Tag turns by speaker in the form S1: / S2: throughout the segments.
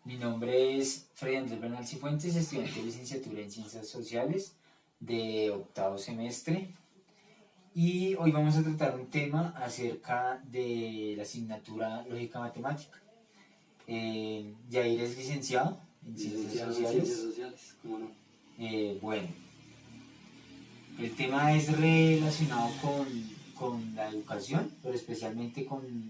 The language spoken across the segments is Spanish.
S1: Mi nombre es Freddy Andrés Bernal Cifuentes, estudiante de licenciatura en Ciencias Sociales de octavo semestre. Y hoy vamos a tratar un tema acerca de la asignatura Lógica Matemática. Yair es licenciado en Ciencias
S2: Licenciado en
S1: Sociales.
S2: Ciencias Sociales, ¿cómo no?
S1: Bueno, el tema es relacionado con la educación, pero especialmente con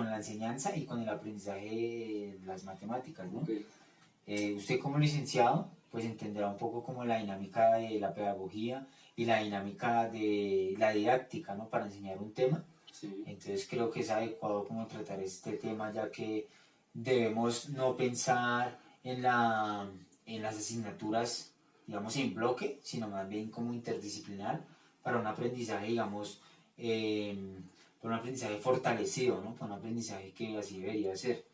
S1: la enseñanza y con el aprendizaje de las matemáticas, ¿no?
S2: Okay.
S1: Usted como licenciado, pues entenderá un poco como la dinámica de la pedagogía y la dinámica de la didáctica, ¿no? Para enseñar un tema.
S2: Sí.
S1: Entonces creo que es adecuado como tratar este tema, ya que debemos no pensar en las asignaturas, digamos, en bloque, sino más bien como interdisciplinar para un aprendizaje, digamos, para un aprendizaje fortalecido, ¿no? Para un aprendizaje que así debería ser.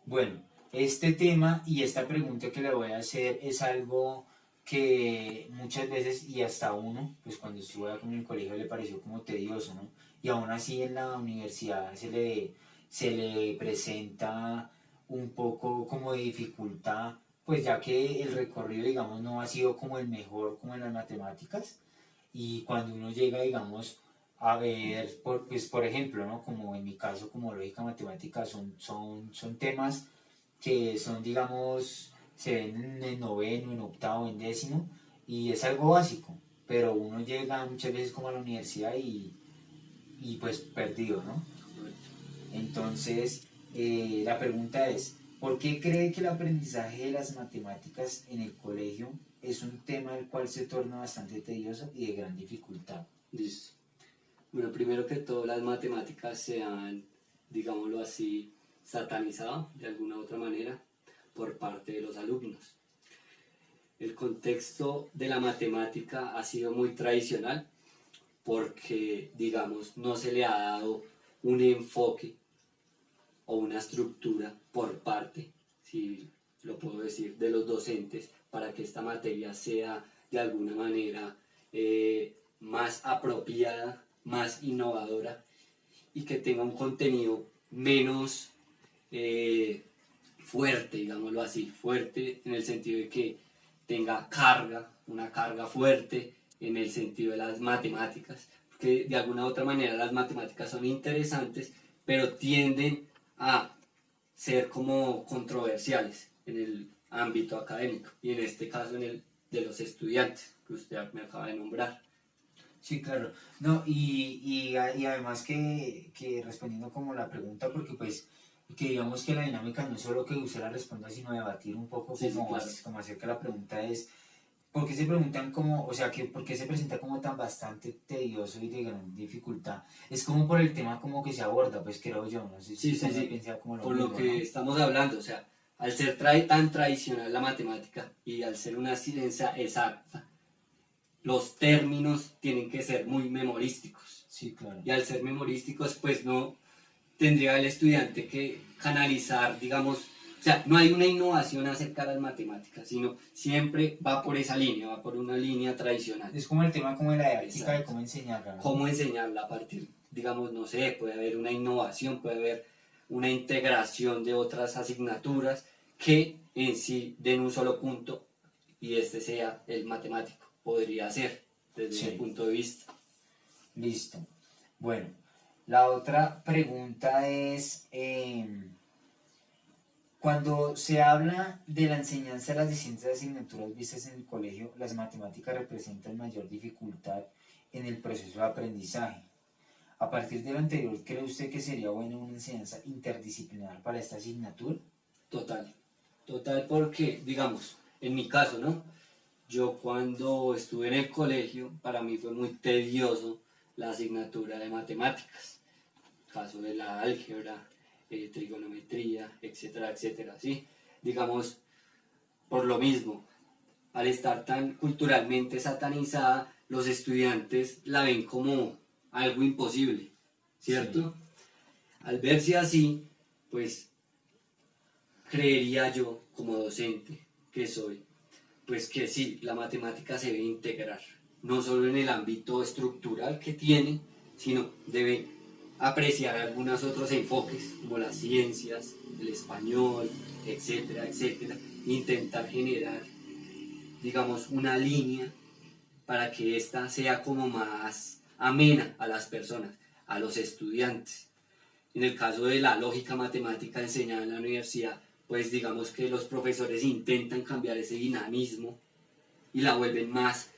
S1: Bueno, este tema y esta pregunta que le voy a hacer es algo que muchas veces y hasta uno, pues cuando estuvo en el colegio le pareció como tedioso, ¿no? Y aún así en la universidad se le presenta un poco como de dificultad, pues ya que el recorrido, digamos, no ha sido como el mejor como en las matemáticas. Y cuando uno llega, digamos, a ver, pues por ejemplo, ¿no? Como en mi caso, como lógica matemática, son temas que son, digamos, se ven en noveno, en octavo, en décimo, y es algo básico, pero uno llega muchas veces como a la universidad y pues perdido, ¿no? Entonces, la pregunta es, ¿por qué cree que el aprendizaje de las matemáticas en el colegio es un tema el cual se torna bastante tedioso y de gran dificultad?
S2: Listo. Bueno, primero que todo, las matemáticas se han, digámoslo así, satanizado de alguna u otra manera por parte de los alumnos. El contexto de la matemática ha sido muy tradicional porque, digamos, no se le ha dado un enfoque o una estructura por parte, si lo puedo decir, de los docentes para que esta materia sea de alguna manera más apropiada, más innovadora y que tenga un contenido menos fuerte, digámoslo así, fuerte en el sentido de que tenga carga, una carga fuerte en el sentido de las matemáticas, porque de alguna u otra manera las matemáticas son interesantes, pero tienden a ser como controversiales en el ámbito académico y en este caso en el de los estudiantes que usted me acaba de nombrar.
S1: Sí, claro. No, y además que respondiendo como la pregunta, porque pues que digamos que la dinámica no es solo que usted la responda, sino debatir un poco
S2: Sí,
S1: como,
S2: claro.
S1: como acerca de la pregunta es, ¿por qué se preguntan como, o sea, que por qué se presenta como tan bastante tedioso y de gran dificultad? Es como por el tema como que se aborda, pues creo yo, no sé si
S2: Sí.
S1: piensa como lo
S2: Por
S1: mismo,
S2: lo que
S1: ¿no?
S2: estamos hablando, o sea, al ser tan tradicional la matemática y al ser una ciencia exacta, los términos tienen que ser muy memorísticos.
S1: Sí, claro.
S2: Y al ser memorísticos, pues no tendría el estudiante que canalizar, digamos, o sea, no hay una innovación acerca de las matemáticas, sino siempre va por esa línea, va por una línea tradicional.
S1: Es como el tema como de la didáctica.
S2: Exacto.
S1: De cómo enseñarla, ¿no?
S2: Cómo enseñarla a partir, digamos, no sé, puede haber una innovación, puede haber una integración de otras asignaturas que en sí den un solo punto y este sea el matemático. Podría ser, desde mi punto de vista.
S1: Listo. Bueno, la otra pregunta es, cuando se habla de la enseñanza de las distintas asignaturas vistas en el colegio, las matemáticas representan mayor dificultad en el proceso de aprendizaje. A partir de lo anterior, ¿cree usted que sería buena una enseñanza interdisciplinar para esta asignatura?
S2: Total porque, digamos, en mi caso, ¿no? Yo cuando estuve en el colegio, para mí fue muy tedioso la asignatura de matemáticas, caso de la álgebra, trigonometría, etcétera, etcétera, ¿sí? Digamos, por lo mismo, al estar tan culturalmente satanizada, los estudiantes la ven como algo imposible, ¿cierto? Sí. Al verse así, pues creería yo, como docente que soy, pues que sí, la matemática se debe integrar, no solo en el ámbito estructural que tiene, sino debe apreciar algunos otros enfoques, como las ciencias, el español, etcétera, etcétera. Intentar generar, digamos, una línea para que ésta sea como más amena a las personas, a los estudiantes. En el caso de la lógica matemática enseñada en la universidad, pues digamos que los profesores intentan cambiar ese dinamismo y la vuelven más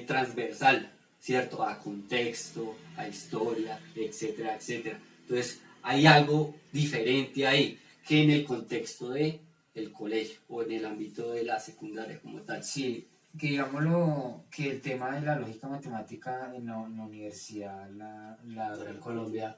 S2: transversal, ¿cierto? A contexto, a historia, etcétera, etcétera. Entonces, hay algo diferente ahí que en el contexto de el colegio o en el ámbito de la secundaria como tal.
S1: Sí, que digámoslo, que el tema de la lógica matemática en la universidad, la Gran Colombia,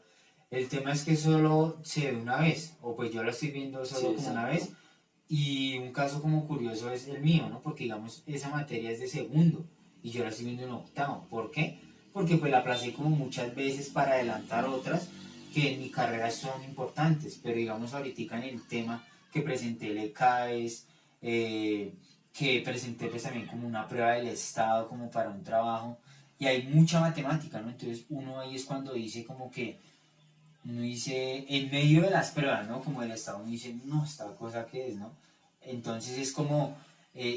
S1: el tema es que solo se ve una vez, o pues yo lo estoy viendo solo
S2: Sí,
S1: como una
S2: exacto.
S1: vez, y un caso como curioso es el mío, ¿no? Porque digamos, esa materia es de segundo, y yo la estoy viendo en octavo. ¿Por qué? Porque pues la aplacé como muchas veces para adelantar otras que en mi carrera son importantes, pero digamos ahorita en el tema que presenté el ECAES, que presenté pues también como una prueba del estado como para un trabajo y hay mucha matemática, ¿no? Entonces uno ahí es cuando dice como que uno dice en medio de las pruebas, ¿no? Como del estado uno dice, no, esta cosa que es, ¿no? Entonces es como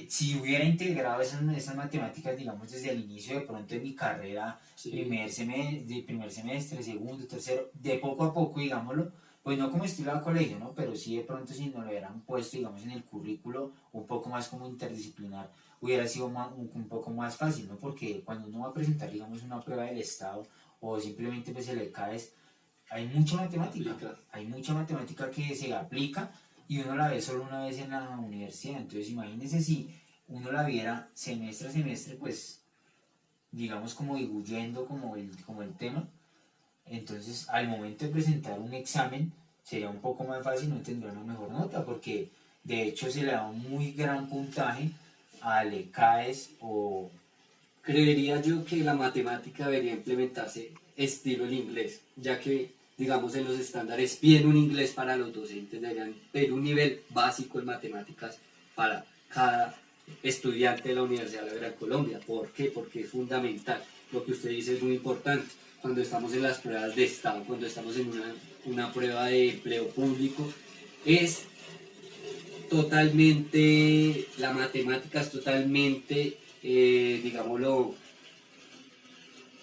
S1: si hubiera integrado esas matemáticas, digamos, desde el inicio de pronto de mi carrera,
S2: Sí,
S1: primer semestre, segundo, tercero, de poco a poco, digámoslo, pues no como estilo de colegio, ¿no? Pero sí de pronto si nos lo hubieran puesto, digamos, en el currículo un poco más como interdisciplinar, hubiera sido un poco más fácil, ¿no? Porque cuando uno va a presentar, digamos, una prueba del Estado o simplemente pues se le cae,
S2: aplica.
S1: hay mucha matemática que se aplica y uno la ve solo una vez en la universidad. Entonces imagínense si uno la viera semestre a semestre, pues digamos como diluyendo como el tema. Entonces al momento de presentar un examen sería un poco más fácil, no tendría una mejor nota porque de hecho se le da un muy gran puntaje al ECAES o...
S2: Creería yo que la matemática debería implementarse estilo el inglés, ya que, digamos, en los estándares piden un inglés para los docentes, deberían pedir un nivel básico en matemáticas para cada estudiante de la Universidad de la Gran Colombia. ¿Por qué? Porque es fundamental. Lo que usted dice es muy importante. Cuando estamos en las pruebas de Estado, cuando estamos en una prueba de empleo público, es totalmente, la matemática es totalmente, digámoslo,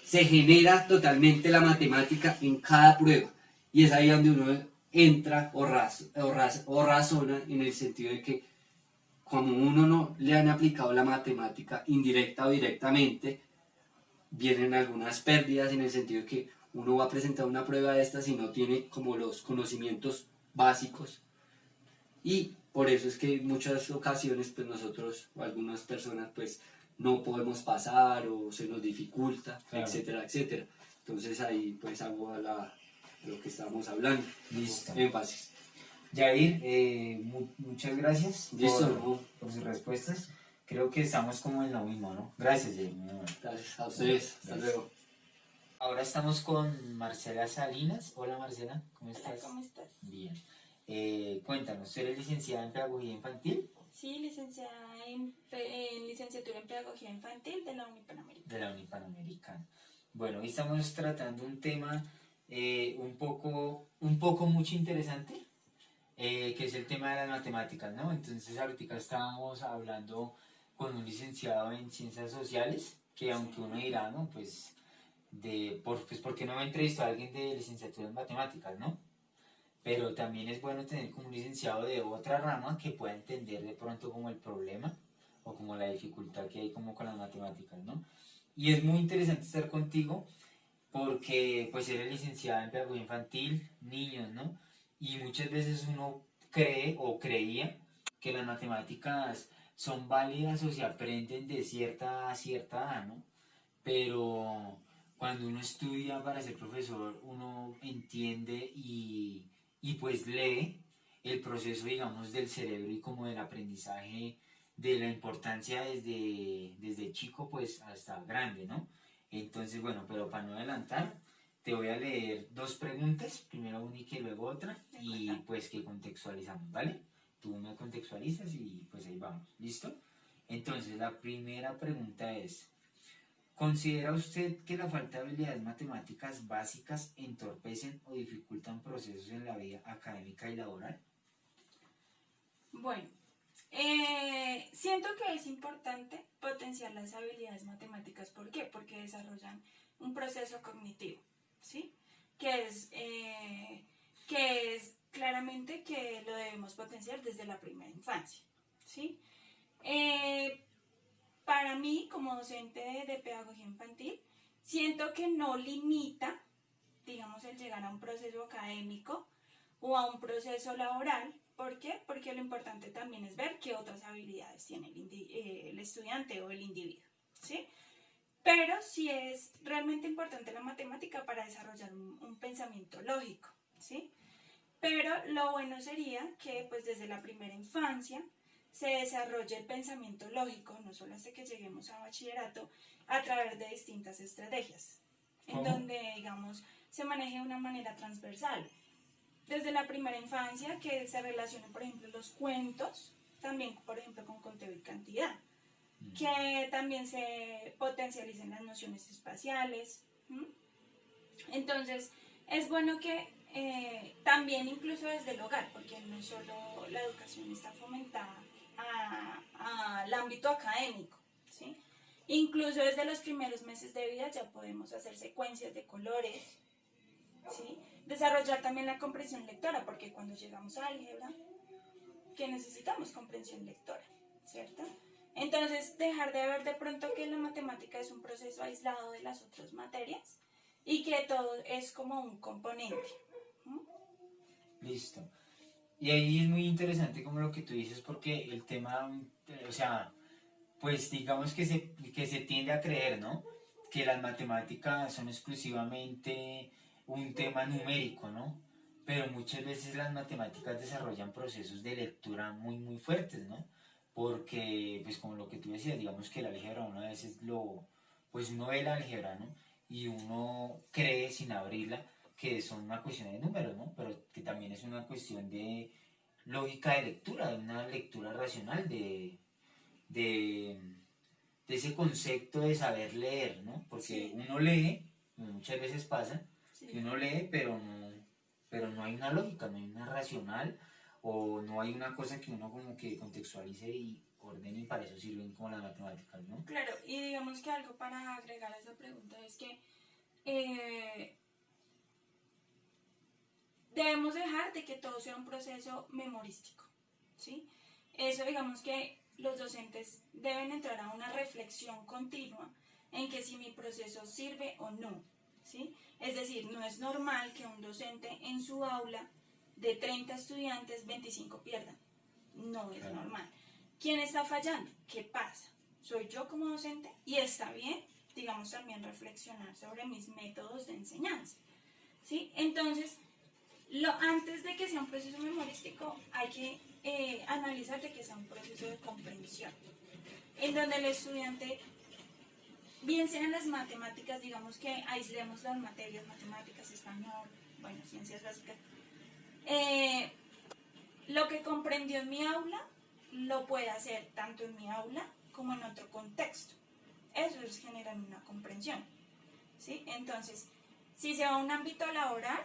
S2: se genera totalmente la matemática en cada prueba. Y es ahí donde uno entra o razona en el sentido de que como uno no le han aplicado la matemática indirecta o directamente, vienen algunas pérdidas en el sentido de que uno va a presentar una prueba de estas y no tiene como los conocimientos básicos y por eso es que en muchas ocasiones pues nosotros o algunas personas pues no podemos pasar o se nos dificulta,
S1: Claro,
S2: etcétera, etcétera. Entonces ahí pues hago a lo que estábamos hablando,
S1: listo.
S2: énfasis.
S1: Jair, muchas gracias
S2: Listo, ¿no?
S1: por sus respuestas. Creo que estamos como en lo mismo, ¿no? Gracias, Jair. Muy bueno.
S2: Gracias a ustedes, hasta
S1: Gracias.
S2: luego.
S1: Ahora estamos con Marcela Salinas. Hola Marcela, ¿cómo
S3: Hola,
S1: estás?
S3: ¿cómo estás?
S1: Bien. Cuéntanos, ¿tú eres licenciada en Pedagogía Infantil
S3: Sí, licenciada en licenciatura en Pedagogía Infantil de la Unipanamericana.
S1: de la Unipanamericana? Bueno, hoy estamos tratando un tema un poco mucho interesante, que es el tema de las matemáticas, ¿no? Entonces ahorita estábamos hablando con un licenciado en Ciencias Sociales, que aunque uno dirá, ¿no? Pues ¿por qué no me entrevistó a alguien de licenciatura en matemáticas, ¿no? Pero también es bueno tener como un licenciado de otra rama que pueda entender de pronto como el problema o como la dificultad que hay como con las matemáticas, ¿no? Y es muy interesante estar contigo porque pues eres licenciada en pedagogía infantil, niños, ¿no? Y muchas veces uno cree o creía que las matemáticas son válidas o se aprenden de cierta a cierta edad, ¿no? Pero cuando uno estudia para ser profesor, uno entiende y pues lee el proceso, digamos, del cerebro y como del aprendizaje, de la importancia desde chico pues hasta grande, ¿no? Entonces, bueno, pero para no adelantar, te voy a leer dos preguntas, primero una y que luego otra,
S3: ¿De
S1: y
S3: acuerdo?
S1: pues que contextualizamos, ¿vale? Tú me contextualizas y pues ahí vamos, ¿listo? Entonces, la primera pregunta es, ¿Considera usted que la falta de habilidades matemáticas básicas entorpecen o dificultan procesos en la vida académica y laboral?
S3: Bueno, siento que es importante potenciar las habilidades matemáticas. ¿Por qué? Porque desarrollan un proceso cognitivo, ¿sí? Que es claramente que lo debemos potenciar desde la primera infancia, ¿sí? Para mí, como docente de pedagogía infantil, siento que no limita, digamos, el llegar a un proceso académico o a un proceso laboral. ¿Por qué? Porque lo importante también es ver qué otras habilidades tiene el estudiante o el individuo, ¿sí? Pero sí es realmente importante la matemática para desarrollar un pensamiento lógico, ¿sí? Pero lo bueno sería que pues desde la primera infancia se desarrolle el pensamiento lógico, no solo hasta que lleguemos a bachillerato, a través de distintas estrategias, en donde, digamos, se maneje de una manera transversal. Desde la primera infancia, que se relacionen, por ejemplo, los cuentos, también, por ejemplo, con conteo y cantidad, que también se potencialicen las nociones espaciales. Entonces, es bueno que también incluso desde el hogar, porque no solo la educación está fomentada al ámbito académico, ¿sí? Incluso desde los primeros meses de vida ya podemos hacer secuencias de colores, ¿sí? Desarrollar también la comprensión lectora, porque cuando llegamos a álgebra, que necesitamos comprensión lectora, ¿cierto? Entonces, dejar de ver de pronto que la matemática es un proceso aislado de las otras materias y que todo es como un componente.
S1: Listo. Y ahí es muy interesante como lo que tú dices, porque el tema, o sea, pues digamos que se tiende a creer, ¿no? Que las matemáticas son exclusivamente un tema numérico, ¿no? Pero muchas veces las matemáticas desarrollan procesos de lectura muy fuertes, ¿no? Porque, pues como lo que tú decías, digamos que el álgebra uno a veces pues uno ve la álgebra, ¿no? Y uno cree sin abrirla que son una cuestión de números, ¿no? Pero que también es una cuestión de lógica de lectura, de una lectura racional, de, de ese concepto de saber leer, ¿no? Porque
S3: Sí.
S1: uno lee, muchas veces pasa,
S3: Sí.
S1: que uno lee, pero no hay una lógica, no hay una racional, o no hay una cosa que uno como que contextualice y ordene, y para eso sirven como las matemáticas, ¿no?
S3: Claro, y digamos que algo para agregar a esa pregunta es que debemos dejar de que todo sea un proceso memorístico, ¿sí? Eso digamos que los docentes deben entrar a una reflexión continua en que si mi proceso sirve o no, ¿sí? Es decir, no es normal que un docente en su aula de 30 estudiantes, 25 pierdan. No es normal. ¿Quién está fallando? ¿Qué pasa? ¿Soy yo como docente? Y está bien, digamos, también reflexionar sobre mis métodos de enseñanza, ¿sí? Entonces, antes de que sea un proceso memorístico, hay que analizar de que sea un proceso de comprensión, en donde el estudiante, bien sean las matemáticas, digamos que aislemos las materias, matemáticas, español, bueno, ciencias básicas, lo que comprendió en mi aula, lo puede hacer tanto en mi aula como en otro contexto. Eso es generar una comprensión, ¿sí? Entonces, si se va a un ámbito laboral,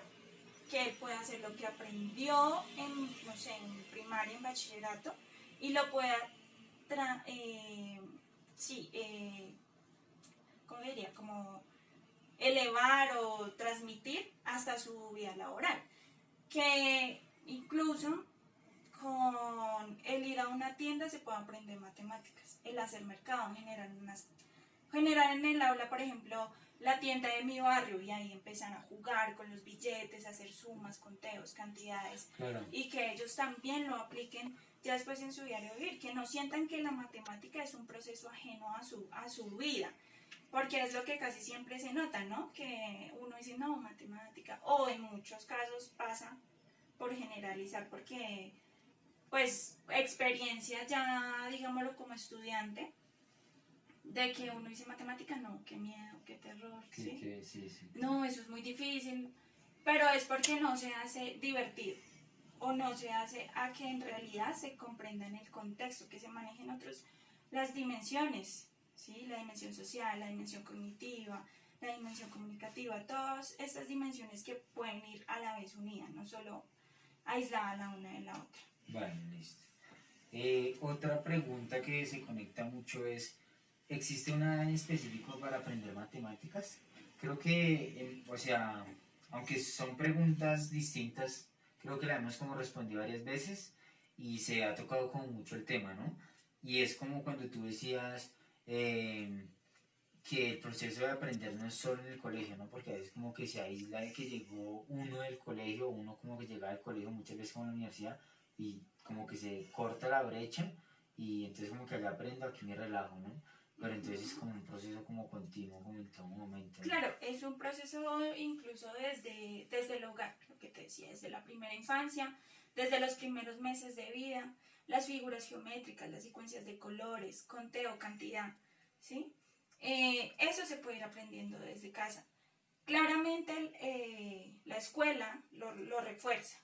S3: que él pueda hacer lo que aprendió en, no sé, en primaria, en bachillerato, y lo pueda, ¿cómo diría? Como elevar o transmitir hasta su vida laboral. Que incluso con el ir a una tienda se puede aprender matemáticas, el hacer mercado, generar en el aula, por ejemplo, la tienda de mi barrio, y ahí empiezan a jugar con los billetes, a hacer sumas, conteos, cantidades,
S1: Claro.
S3: y que ellos también lo apliquen ya después en su diario vivir, que no sientan que la matemática es un proceso ajeno a su vida, porque es lo que casi siempre se nota, ¿no? Que uno dice, no, matemática, o en muchos casos pasa por generalizar, porque pues experiencia ya, digámoslo, como estudiante, de que uno dice matemática, no, qué miedo, qué terror, ¿sí?
S1: Sí.
S3: No, eso es muy difícil, pero es porque no se hace divertido, o no se hace a que en realidad se comprenda en el contexto, que se manejen las dimensiones, ¿sí? La dimensión social, la dimensión cognitiva, la dimensión comunicativa, todas estas dimensiones que pueden ir a la vez unidas, no solo aisladas la una de la otra.
S1: Bueno, listo. Otra pregunta que se conecta mucho es, ¿existe una edad en específico para aprender matemáticas? Creo que, o sea, aunque son preguntas distintas, creo que la hemos como respondido varias veces y se ha tocado como mucho el tema, ¿no? Y es como cuando tú decías que el proceso de aprender no es solo en el colegio, ¿no? Porque a veces como que se aísla de que llegó uno del colegio, uno como que llega al colegio muchas veces como a la universidad y como que se corta la brecha y entonces como que allá aprendo, aquí me relajo, ¿no? Pero entonces es como un proceso como continuo, como en todo momento, ¿no?
S3: Claro, es un proceso incluso desde el hogar, lo que te decía, desde la primera infancia, desde los primeros meses de vida, las figuras geométricas, las secuencias de colores, conteo, cantidad, ¿sí? Eso se puede ir aprendiendo desde casa. Claramente la escuela lo refuerza,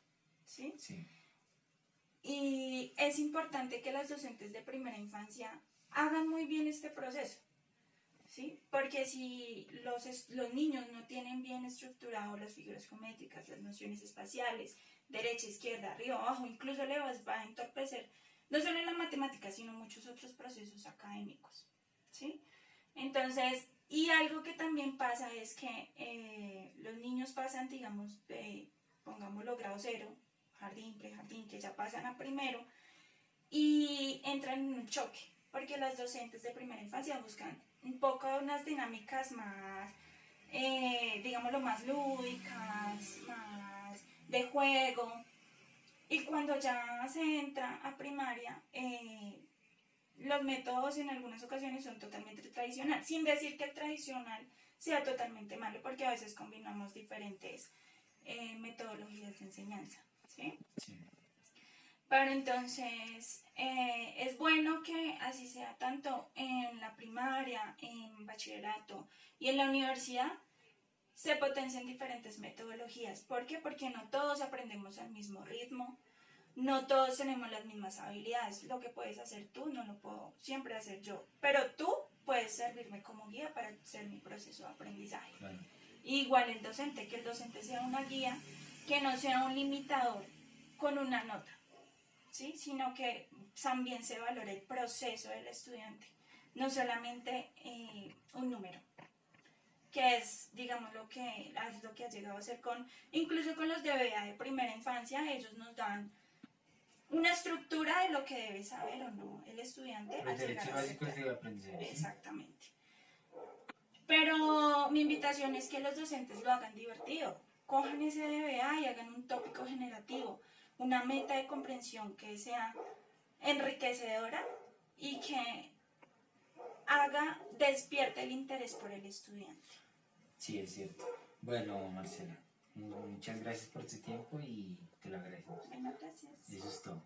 S3: ¿sí?
S1: Sí,
S3: Y es importante que las docentes de primera infancia hagan muy bien este proceso, ¿sí? Porque si los niños no tienen bien estructurado las figuras geométricas, las nociones espaciales, derecha, izquierda, arriba, abajo, incluso le va a entorpecer no solo en la matemática, sino muchos otros procesos académicos, ¿sí? Entonces, y algo que también pasa es que los niños pasan, digamos, pongámoslo grado cero, jardín, prejardín, que ya pasan a primero y entran en un choque, porque las docentes de primera infancia buscan un poco unas dinámicas más, digámoslo, más lúdicas, más de juego, y cuando ya se entra a primaria, los métodos en algunas ocasiones son totalmente tradicionales, sin decir que el tradicional sea totalmente malo, porque a veces combinamos diferentes metodologías de enseñanza, ¿sí?
S1: sí.
S3: Pero entonces es bueno que así sea tanto en la primaria, en bachillerato y en la universidad se potencian diferentes metodologías. ¿Por qué? Porque no todos aprendemos al mismo ritmo, no todos tenemos las mismas habilidades. Lo que puedes hacer tú no lo puedo siempre hacer yo, pero tú puedes servirme como guía para hacer mi proceso de aprendizaje.
S1: Claro.
S3: Igual el docente, que el docente sea una guía, que no sea un limitador con una nota, ¿sí? Sino que también se valore el proceso del estudiante, no solamente un número, que es, digamos, lo que ha llegado a ser incluso con los DBA de primera infancia, ellos nos dan una estructura de lo que debe saber o no el estudiante
S1: Los
S3: al llegar
S1: derechos
S3: a
S1: básicos
S3: ser.
S1: de aprendizaje, ¿sí?
S3: Exactamente. Pero mi invitación es que los docentes lo hagan divertido. Cojan ese DBA y hagan un tópico generativo, una meta de comprensión que sea enriquecedora y que despierte el interés por el estudiante.
S1: Sí, es cierto. Bueno, Marcela, muchas gracias por tu tiempo y te lo agradecemos.
S3: Bueno, gracias.
S1: Eso es todo.